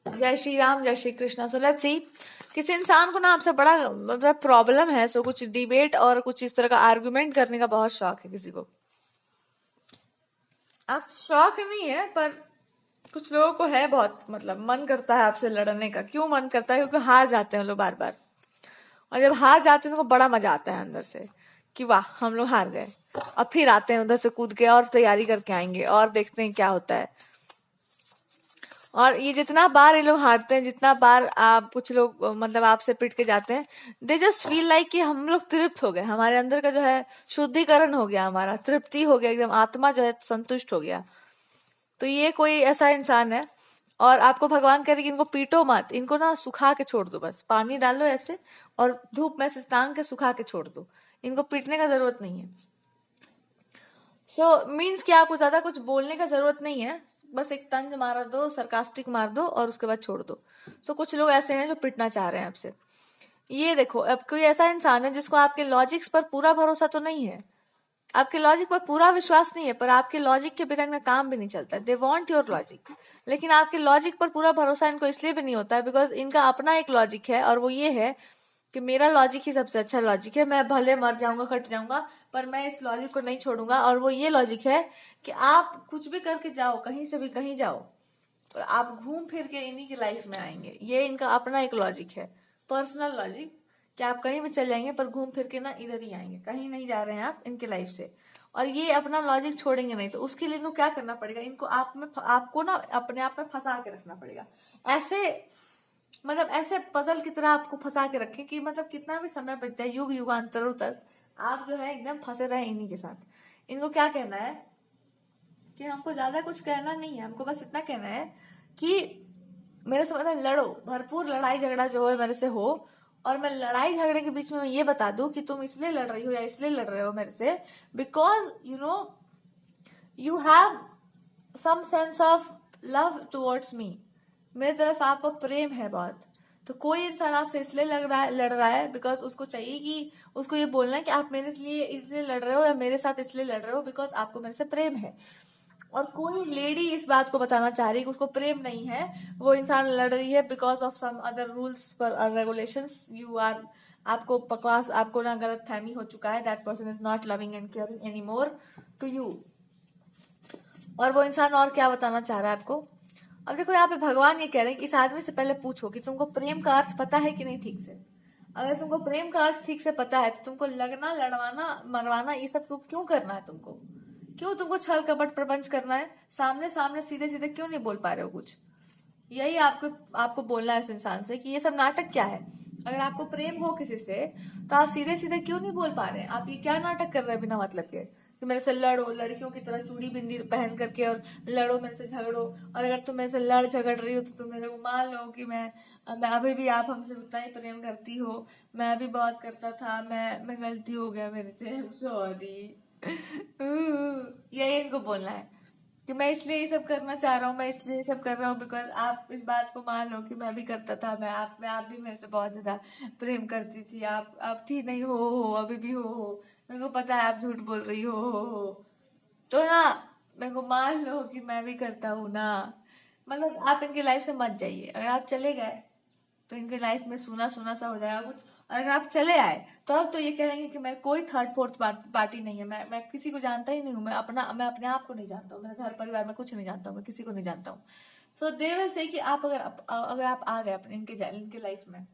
जय श्री राम, जय Shri Krishna. So let's see, किसी इंसान को ना आपसे बड़ा मतलब प्रॉब्लम है, सो कुछ डिबेट और कुछ इस तरह का आर्गुमेंट करने का बहुत शौक है किसी को। आप शौक नहीं है पर कुछ लोगों को है बहुत, मतलब मन करता है आपसे लड़ने का। क्यों मन करता है? क्योंकि हार जाते हैं लोग बार बार, और जब हार जाते हैं तो बड़ा मजा आता है अंदर से कि वाह हम लोग हार गए। अब फिर आते हैं उधर से कूद के और तैयारी करके आएंगे और देखते हैं क्या होता है। और ये जितना बार ये लोग हारते हैं, जितना बार आप कुछ लोग मतलब आपसे पिट के जाते हैं, दे जस्ट फील लाइक कि हम लोग तृप्त हो गए, हमारे अंदर का जो है शुद्धिकरण हो गया, हमारा तृप्ति हो गया, एकदम आत्मा जो है संतुष्ट हो गया। तो ये कोई ऐसा इंसान है, और आपको भगवान कह रहे कि इनको पीटो मत, इनको ना सुखा के छोड़ दो, बस पानी डालो ऐसे और धूप में से टांग के सुखा के छोड़ दो, इनको पीटने का जरूरत नहीं है। मीन्स कि आपको ज्यादा कुछ बोलने का जरूरत नहीं है, बस एक तंज मार दो, सरकास्टिक मार दो और उसके बाद छोड़ दो। कुछ लोग ऐसे हैं जो पिटना चाह रहे हैं आपसे। ये देखो, अब कोई ऐसा इंसान है जिसको आपके लॉजिक्स पर पूरा भरोसा तो नहीं है, आपके लॉजिक पर पूरा विश्वास नहीं है, पर आपके लॉजिक के बिना इनका काम भी नहीं चलता। दे वॉन्ट योर लॉजिक, लेकिन आपके लॉजिक पर पूरा भरोसा इनको इसलिए भी नहीं होता है बिकॉज इनका अपना एक लॉजिक है, और वो ये है कि मेरा लॉजिक ही सबसे अच्छा लॉजिक है, मैं भले मर जाऊंगा, कट जाऊंगा, पर मैं इस लॉजिक को नहीं छोड़ूंगा। और वो ये लॉजिक है कि आप कुछ भी करके जाओ, कहीं से भी कहीं जाओ, और आप घूम फिर के इन्हीं की लाइफ में आएंगे। ये इनका अपना एक लॉजिक है, पर्सनल लॉजिक, कि आप कहीं भी चल जाएंगे पर घूम फिर के ना इधर ही आएंगे, कहीं नहीं जा रहे हैं आप इनके लाइफ से। और ये अपना लॉजिक छोड़ेंगे नहीं, तो उसके लिए इनको क्या करना पड़ेगा, इनको आपको ना अपने आप में फंसा के रखना पड़ेगा। ऐसे मतलब ऐसे पजल की तरह आपको फंसा के रखें कि मतलब कितना भी समय बीत जाए, युग युगांतरों तक आप जो है एकदम फंसे रहे इन्हीं के साथ। इनको क्या कहना है कि हमको ज्यादा कुछ कहना नहीं है, हमको बस इतना कहना है कि मेरे से मतलब लड़ो, भरपूर लड़ाई झगड़ा जो है मेरे से हो, और मैं लड़ाई झगड़े के बीच में ये बता दूं कि तुम इसलिए लड़ रही हो या इसलिए लड़ रहे हो मेरे से because you know you have some sense of love towards me, मेरे तरफ आपको प्रेम है बहुत। तो कोई इंसान आपसे इसलिए लड़ रहा है बिकॉज उसको चाहिए कि उसको ये बोलना है कि आप मेरे लिए इसलिए लड़ रहे हो या मेरे साथ इसलिए लड़ रहे हो बिकॉज आपको मेरे से प्रेम है। और कोई लेडी इस बात को बताना चाह रही है कि उसको प्रेम नहीं है, वो इंसान लड़ रही है because of some other rules पर रेगुलेशंस। यू आर, आपको बकवास, आपको ना गलत फहमी हो चुका है, that person is not loving and caring any more to you. और वो इंसान और क्या बताना चाह रहा है आपको। अब देखो यहाँ पे भगवान ये कह रहे हैं कि इस आदमी से पहले पूछो कि तुमको प्रेम का अर्थ पता है कि नहीं ठीक से। अगर तुमको प्रेम का अर्थ ठीक से पता है तो तुमको लगना, लड़वाना, मरवाना ये सब क्यों करना है तुमको? क्यों तुमको छल कपट प्रपंच करना है? सामने सामने सीधे सीधे क्यों नहीं बोल पा रहे हो कुछ? यही आपको आपको बोलना है इस इंसान से कि ये सब नाटक क्या है। अगर आपको प्रेम हो किसी से तो आप सीधे सीधे क्यों नहीं बोल पा रहे हैं? आप ये क्या नाटक कर रहे हैं बिना मतलब के कि मेरे से लड़ो, लड़कियों की तरह चूड़ी बिंदी पहन करके और लड़ो, मेरे से झगड़ो। और अगर तुम मेरे से लड़ झगड़ रही हो तो तुम मेरे को मान लो कि मैं अभी भी आप हमसे उतना ही प्रेम करती हो, मैं भी बहुत करता था, मैं गलती हो गया मेरे से, सॉरी। यही इनको बोलना है कि मैं इसलिए ये सब करना चाह रहा हूँ, मैं इसलिए ये सब कर रहा हूँ बिकॉज आप इस बात को मान लो कि मैं भी करता था, आप भी मेरे से बहुत ज्यादा प्रेम करती थी, आप थी नहीं, हो अभी भी हो, मेरे को पता है आप झूठ बोल रही हो। तो ना मेरे को मान लो कि मैं भी करता हूँ ना। मतलब आप इनकी लाइफ से मत जाइए। अगर आप चले गए तो इनके लाइफ में सूना सूना सा हो जाएगा कुछ। और अगर आप चले आए तो अब तो ये कहेंगे कि मैं कोई थर्ड फोर्थ पार्टी नहीं है, मैं किसी को जानता ही नहीं हूँ, मैं अपने आप को नहीं जानता हूँ, मेरे घर परिवार में कुछ नहीं जानता हूँ, मैं किसी को नहीं जानता हूँ। सो दे विल से कि आप अगर आप आ गए अपने इनके लाइफ में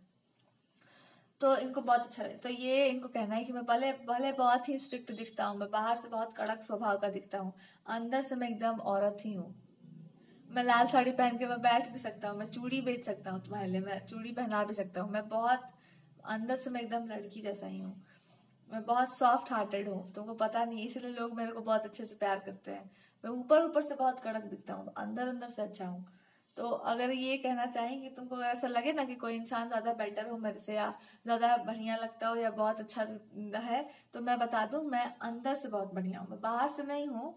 तो इनको बहुत अच्छा लगे। तो ये इनको कहना है कि मैं भले भले बहुत ही स्ट्रिक्ट दिखता हूँ, मैं बाहर से बहुत कड़क स्वभाव का दिखता हूँ, अंदर से मैं एकदम औरत ही हूँ। मैं लाल साड़ी पहन के मैं बैठ भी सकता हूँ, मैं चूड़ी बेच सकता हूँ तुम्हारे लिए, मैं चूड़ी पहना भी सकता हूँ, मैं बहुत अंदर से मैं एकदम लड़की जैसा ही हूँ, मैं बहुत सॉफ्ट हार्टेड हूँ, तुमको पता नहीं, इसीलिए लोग मेरे को बहुत अच्छे से प्यार करते हैं। मैं ऊपर ऊपर से बहुत कड़क दिखता हूँ, अंदर अंदर से अच्छा हूँ। तो अगर ये कहना चाहें कि तुमको अगर ऐसा लगे ना कि कोई इंसान ज्यादा बेटर हो मेरे से, या ज्यादा बढ़िया लगता हो या बहुत अच्छा है, तो मैं बता दूं मैं अंदर से बहुत बढ़िया हूँ, मैं बाहर से नहीं हूँ,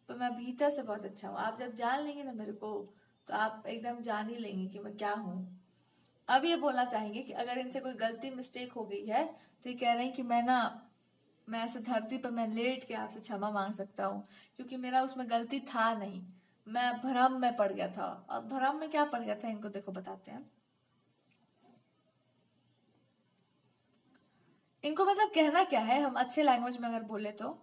तो मैं भीतर से बहुत अच्छा हूँ। आप जब जान लेंगे ना मेरे को तो आप एकदम जान ही लेंगे कि मैं क्या हूँ। अब ये बोलना चाहेंगे कि अगर इनसे कोई गलती मिस्टेक हो गई है तो ये कह रहे हैं कि मैं ऐसे धरती पर मैं लेट के आपसे क्षमा मांग सकता हूँ क्योंकि मेरा उसमें गलती था नहीं, मैं भ्रम में पड़ गया था। अब भ्रम में क्या पड़ गया था इनको देखो बताते हैं। इनको मतलब कहना क्या है, हम अच्छे लैंग्वेज में अगर बोले तो,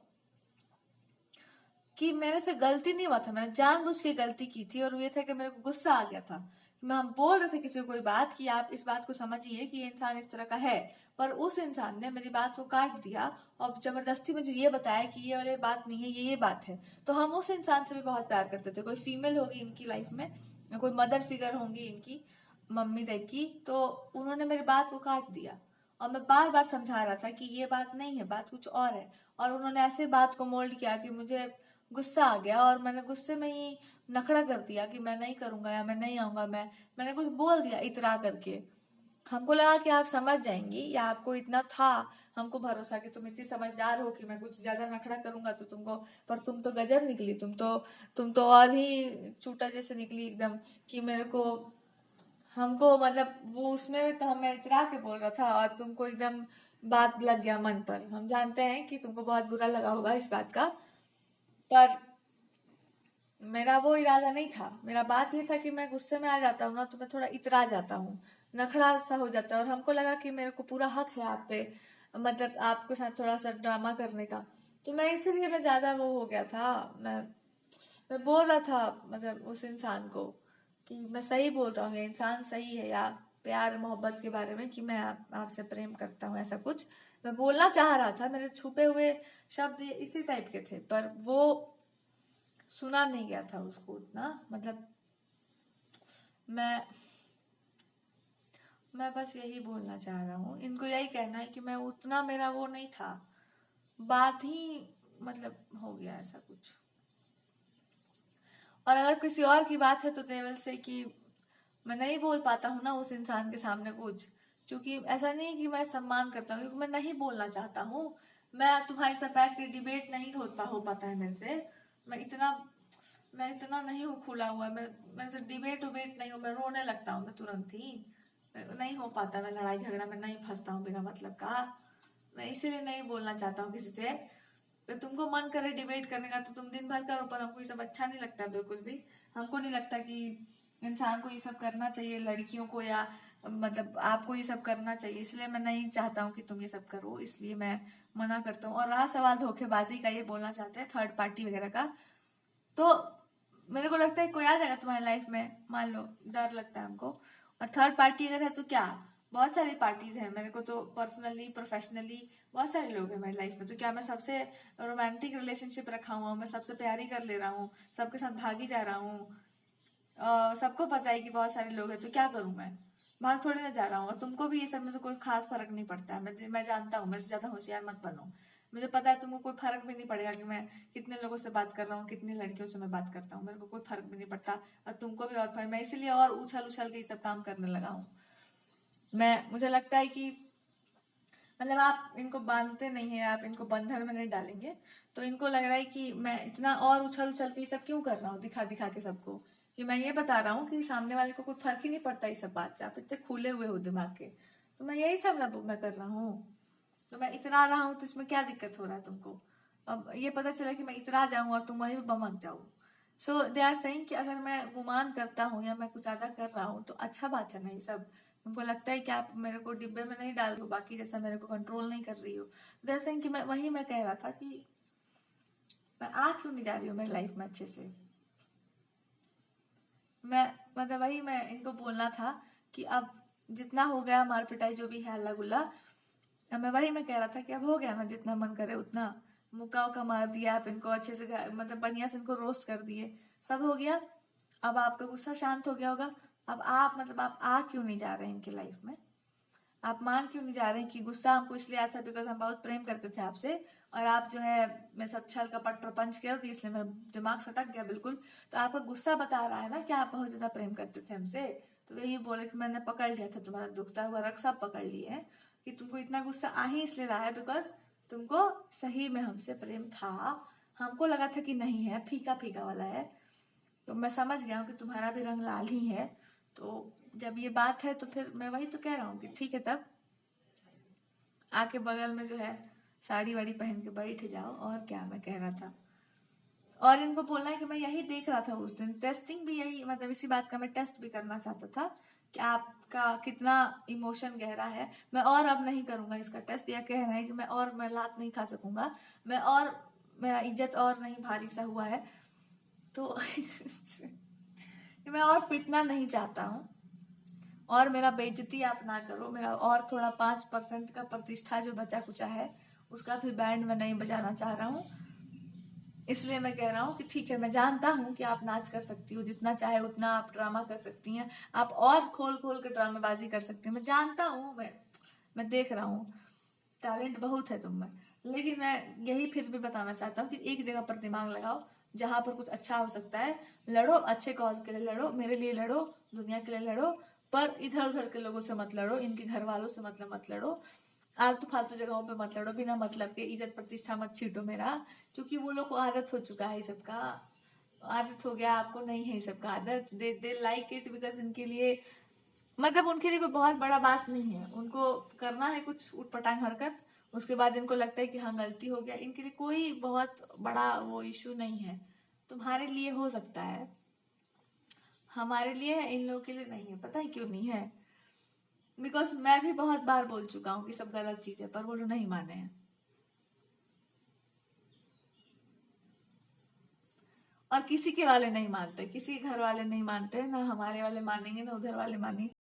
कि मेरे से गलती नहीं हुआ था, मैंने जानबूझ के गलती की थी, और ये था कि मेरे को गुस्सा आ गया था। मैं हम बोल रहे थे किसी को कोई बात कि आप इस बात को समझिए कि ये इंसान इस तरह का है, पर उस इंसान ने मेरी बात को काट दिया और जबरदस्ती में जो ये बताया कि ये वाली बात नहीं है, ये बात है। तो हम उस इंसान से भी बहुत प्यार करते थे। कोई फीमेल होगी इनकी लाइफ में, या कोई मदर फिगर होंगी इनकी, मम्मी टाइप की, तो उन्होंने मेरी बात को काट दिया। और मैं बार बार समझा रहा था कि ये बात नहीं है, बात कुछ और है, और उन्होंने ऐसे बात को मोल्ड किया कि मुझे गुस्सा आ गया, और मैंने गुस्से में ही नखड़ा कर दिया कि मैं नहीं करूंगा या मैं नहीं आऊंगा। मैंने कुछ बोल दिया इतरा करके। हमको लगा कि आप समझ जाएंगी, या आपको इतना था हमको भरोसा कि तुम इतनी समझदार हो कि मैं कुछ ज्यादा नखड़ा करूंगा तो तुमको, पर तुम तो गजब निकली, तुम तो और ही चूटा जैसे निकली एकदम, कि मेरे को, हमको मतलब वो उसमें भी तो हमें इतरा के बोल रहा था और तुमको एकदम बात लग गया मन पर। हम जानते हैं कि तुमको बहुत बुरा लगा होगा इस बात का, पर मेरा वो इरादा नहीं था। मेरा बात ये था कि मैं गुस्से में आ जाता हूँ ना, तो मैं थोड़ा इतरा जाता हूँ, नखड़ा सा हो जाता है, और हमको लगा कि मेरे को पूरा हक है आप पे, मतलब आपके साथ थोड़ा सा ड्रामा करने का। तो मैं इसीलिए मैं ज्यादा वो हो गया था। मैं बोल रहा था मतलब उस इंसान को कि मैं सही बोल रहा हूँ, ये इंसान सही है, या प्यार मोहब्बत के बारे में कि मैं आपसे प्रेम करता हूँ, ऐसा कुछ मैं बोलना चाह रहा था। मेरे छुपे हुए शब्द इसी टाइप के थे, पर वो सुना नहीं गया था उसको उतना। मतलब मैं मैं बस यही बोलना चाह रहा हूँ, इनको यही कहना है कि मैं उतना, मेरा वो नहीं था, बात ही मतलब हो गया ऐसा कुछ। और अगर किसी और की बात है तो देवल से कि मैं नहीं बोल पाता हूँ ना उस इंसान के सामने कुछ, क्योंकि ऐसा नहीं कि मैं सम्मान करता हूँ, क्योंकि मैं नहीं बोलना चाहता हूँ। मैं तुम्हारे साथ बैठ के डिबेट नहीं हो पाता है मेरे से। मैं इतना नहीं हूँ खुला हुआ, मैं मेरे से डिबेट उबेट नहीं हो, मैं रोने लगता हूँ मैं तुरंत ही। नहीं हो पाता, मैं लड़ाई झगड़ा में नहीं फंसता हूँ बिना मतलब का। मैं इसीलिए नहीं बोलना चाहता हूँ किसी से। तो तुमको मन करे डिबेट करने का तो तुम दिन भर करो, पर हमको ये सब अच्छा नहीं लगता बिल्कुल भी। हमको नहीं लगता कि इंसान को ये सब करना चाहिए, लड़कियों को, या मतलब आपको ये सब करना चाहिए। इसलिए मैं नहीं चाहता हूँ कि तुम ये सब करो, इसलिए मैं मना करता हूँ। और रहा सवाल धोखेबाजी का, ये बोलना चाहते हैं थर्ड पार्टी वगैरह का, तो मेरे को लगता है कोई आ जाएगा तुम्हारी लाइफ में, मान लो डर लगता है हमको, और थर्ड पार्टी अगर है तो क्या, बहुत सारी पार्टीज हैं। मेरे को तो पर्सनली प्रोफेशनली बहुत सारे लोग हैं मेरी लाइफ में, तो क्या मैं सबसे रोमांटिक रिलेशनशिप रखा हुआ हूँ, मैं सबसे प्यारी कर ले रहा हूँ, सबके साथ भागी जा रहा हूँ। सबको पता है कि बहुत सारे लोग हैं, तो क्या करूं मैं, भाग थोड़ी ना जा रहा हूँ। और तुमको भी ये सब में से कोई खास फर्क नहीं पड़ता है। मैं जानता हूँ, मेरे से ज्यादा होशियार मत बनो। मुझे पता है तुमको कोई फर्क भी नहीं पड़ेगा कि मैं कितने लोगों से बात कर रहा हूँ, कितनी लड़कियों से मैं बात करता हूँ, मेरे को कोई फर्क भी नहीं पड़ता। और तुमको भी और फर्क, मैं इसीलिए और उछल उछल के ये सब काम करने लगा हूँ। मुझे लगता है कि मतलब आप इनको बांधते नहीं है, आप इनको बंधन में नहीं डालेंगे, तो इनको लग रहा है कि मैं इतना और उछल उछल के ये सब क्यों कर रहा हूँ, दिखा दिखा के सबको, कि मैं ये बता रहा हूँ कि सामने वाले को कोई फर्क ही नहीं पड़ता इस सब बात से, आप इतने खुले हुए हो दिमाग के। तो मैं यही सब ना मैं कर रहा हूँ, तो मैं इतना रहा हूँ, तो इसमें क्या दिक्कत हो रहा है तुमको। अब ये पता चला कि मैं इतना जाऊं और तुम वहीं पे बमक जाओ। सो दे आर सेइंग कि अगर मैं गुमान करता हूँ या मैं कुछ ज्यादा कर रहा हूँ तो अच्छा बात है ना ये सब। तुमको लगता है कि आप मेरे को डिब्बे में नहीं डाल दो, बाकी जैसा मेरे को कंट्रोल नहीं कर रही हो। दे आर सेइंग कि मैं कह रहा था कि मैं आ क्यों नहीं जा रही हूँ मेरी लाइफ में अच्छे से। मैं मतलब वही मैं इनको बोलना था कि अब जितना हो गया मार पिटाई जो भी है हल्ला गुल्ला, अब मैं कह रहा था कि अब हो गया ना, जितना मन करे उतना मुक्का उक्का मार दिया, आप इनको अच्छे से मतलब बढ़िया से इनको रोस्ट कर दिए, सब हो गया। अब आपका गुस्सा शांत हो गया होगा। अब आप मतलब आप आ क्यों नहीं जा रहे हैं इनकी लाइफ में, आप मान क्यों नहीं जा रहे हैं कि गुस्सा हमको इसलिए आया था बिकॉज हम बहुत प्रेम करते थे आपसे, और आप जो है मैं सब छल कपट प्रपंच कर दी, इसलिए मेरा दिमाग सटक गया बिल्कुल। तो आपका गुस्सा बता रहा है ना कि आप बहुत ज्यादा प्रेम करते थे हमसे। तो वही बोले कि मैंने पकड़ लिया था, तुम्हारा दुखता हुआ रग सब पकड़ लिए है, कि तुमको इतना गुस्सा आ ही इसलिए रहा है बिकॉज तुमको सही में हमसे प्रेम था। हमको लगा था कि नहीं है, फीका फीका वाला है। तो मैं समझ गया हूँ कि तुम्हारा भी रंग लाल ही है। तो जब ये बात है तो फिर मैं वही तो कह रहा हूँ कि ठीक है, तब आके बगल में जो है साड़ी वाड़ी पहन के बैठ जाओ, और क्या मैं कह रहा था। और इनको बोलना है कि मैं यही देख रहा था उस दिन, टेस्टिंग भी यही, मतलब इसी बात का मैं टेस्ट भी करना चाहता था कि आपका कितना इमोशन गहरा है। मैं और अब नहीं करूंगा इसका टेस्ट, या कह रहे हैं कि मैं लात नहीं खा सकूंगा, मेरा इज्जत और नहीं भारी सा हुआ है, तो मैं और पिटना नहीं चाहता हूँ, और मेरा बेइज्जती आप ना करो, मेरा और थोड़ा 5% का प्रतिष्ठा जो बचा कुचा है उसका भी बैंड मैं नहीं बजाना चाह रहा हूँ। इसलिए मैं कह रहा हूँ कि ठीक है, मैं जानता हूँ कि आप नाच कर सकती हो, जितना चाहे उतना आप ड्रामा कर सकती हैं, आप और खोल खोल के ड्रामेबाजी कर सकती हैं, मैं जानता हूँ, मैं देख रहा हूँ, टैलेंट बहुत है तुम में। लेकिन मैं यही फिर भी बताना चाहता हूँ कि एक जगह पर दिमाग लगाओ, जहां पर कुछ अच्छा हो सकता है, लड़ो, अच्छे कॉज के लिए लड़ो, मेरे लिए लड़ो, दुनिया के लिए लड़ो, पर इधर उधर के लोगों से मत लड़ो, इनके घर वालों से मतलब मत लड़ो, आलतू फालतू जगहों पे मत लड़ो, बिना मतलब के इज्जत प्रतिष्ठा मत छीटो मेरा, क्योंकि वो लोग को आदत हो चुका है, सबका आदत हो गया, आपको नहीं है सबका आदत, दे लाइक इट बिकॉज इनके लिए, मतलब उनके लिए कोई बहुत बड़ा बात नहीं है, उनको करना है कुछ उटपटांग हरकत, उसके बाद इनको लगता है कि हाँ गलती हो गया, इनके लिए कोई बहुत बड़ा वो इशू नहीं है। तुम्हारे लिए हो सकता है, हमारे लिए है, इन लोगों के लिए नहीं है। पता है क्यों नहीं है? बिकॉज मैं भी बहुत बार बोल चुका हूँ कि सब गलत चीज है, पर वो लोग नहीं माने हैं, और किसी के वाले नहीं मानते, किसी के घर वाले नहीं मानते, ना हमारे वाले मानेंगे, ना उधर वाले मानेंगे।